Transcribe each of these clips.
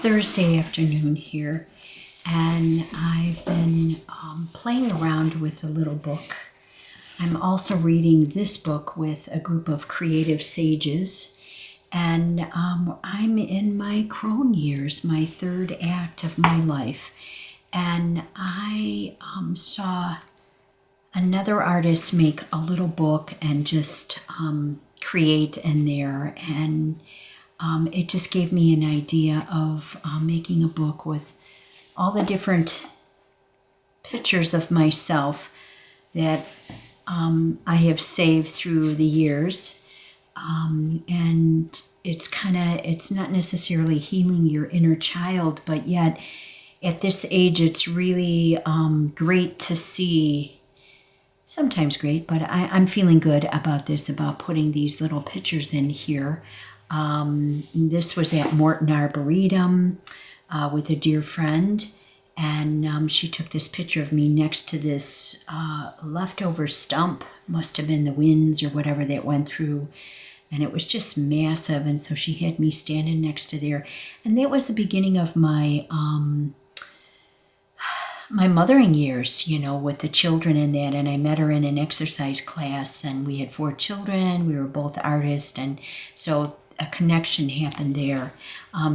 Thursday afternoon here, and I've been playing around with a little book. I'm also reading this book with a group of creative sages, and I'm in my crone years, my third act of my life, and I saw another artist make a little book and just create in there, and it just gave me an idea of making a book with all the different pictures of myself that I have saved through the years. And it's not necessarily healing your inner child, but yet at this age, it's really great to see. Sometimes great, but I'm feeling good about this, about putting these little pictures in here. This was at Morton Arboretum with a dear friend, and she took this picture of me next to this leftover stump. Must have been the winds or whatever that went through, and it was just massive, and so she had me standing next to there. And that was the beginning of my my mothering years, with the children in that. And I met her in an exercise class, and we had 4 children. We were both artists, and so a connection happened there.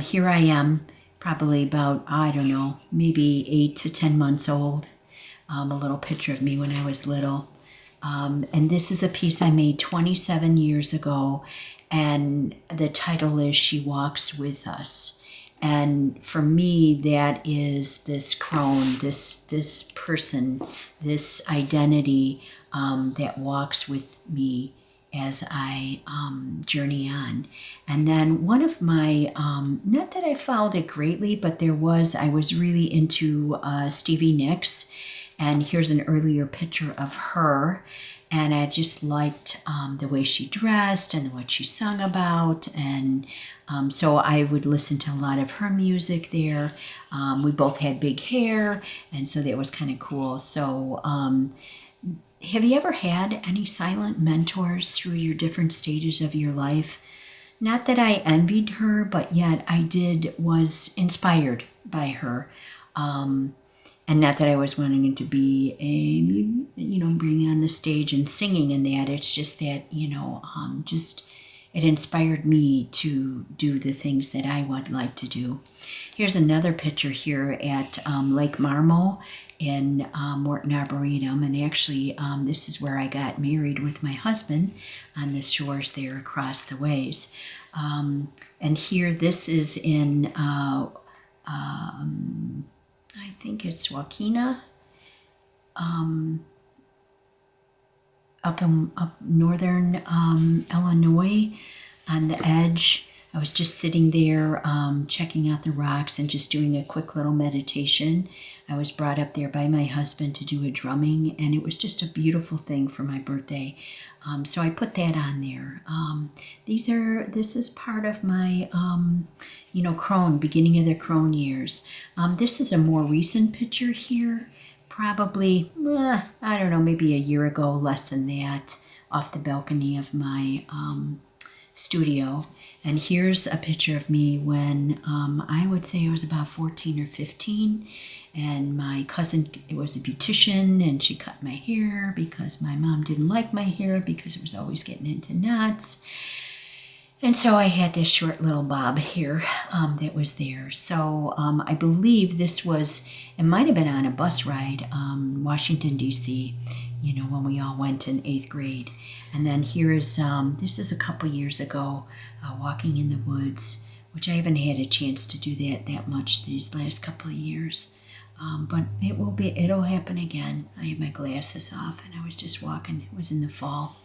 Here I am, probably about, I don't know, maybe 8 to 10 months old. A little picture of me when I was little. And this is a piece I made 27 years ago, and the title is She Walks With Us. And for me, that is this crone, this person, this identity that walks with me as I journey on. And then one of my, not that I followed it greatly, but I was really into Stevie Nicks. And here's an earlier picture of her. And I just liked the way she dressed and what she sung about. And so I would listen to a lot of her music there. We both had big hair, and so that was kind of cool. So have you ever had any silent mentors through your different stages of your life? Not that I envied her, but yet was inspired by her. And not that I was wanting to be bringing on the stage and singing in that. It's just that, it inspired me to do the things that I would like to do. Here's another picture here at Lake Marmo in Morton Arboretum. And actually, this is where I got married with my husband, on the shores there across the ways. And here, this is in, I think it's Waukena, up northern Illinois, on the edge. I was just sitting there checking out the rocks and just doing a quick little meditation. I was brought up there by my husband to do a drumming, and it was just a beautiful thing for my birthday. So I put that on there. This is part of my, crone, beginning of the crone years. This is a more recent picture here, probably, I don't know, maybe a year ago, less than that, off the balcony of my studio. And here's a picture of me when I would say I was about 14 or 15. And my cousin was a beautician, and she cut my hair because my mom didn't like my hair because it was always getting into knots. And so I had this short little bob here that was there. So I believe it might have been on a bus ride, Washington, D.C., when we all went in 8th grade. And then here is, this is a couple years ago, walking in the woods, which I haven't had a chance to do that much these last couple of years. But it'll happen again. I had my glasses off, and I was just walking. It was in the fall.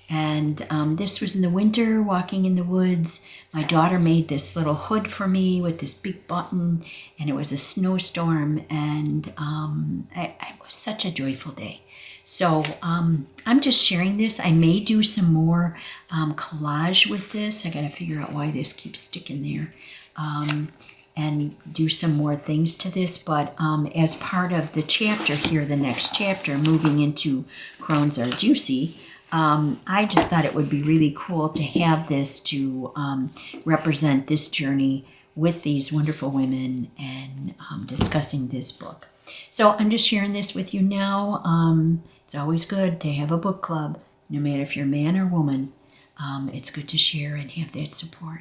And this was in the winter, walking in the woods. My daughter made this little hood for me with this big button, and it was a snowstorm, and it was such a joyful day. So I'm just sharing this. I may do some more collage with this. I got to figure out why this keeps sticking there. And do some more things to this. But as part of the chapter here, the next chapter, moving into Crones Are Juicy, I just thought it would be really cool to have this to represent this journey with these wonderful women and discussing this book. So I'm just sharing this with you now. It's always good to have a book club, no matter if you're a man or woman. It's good to share and have that support.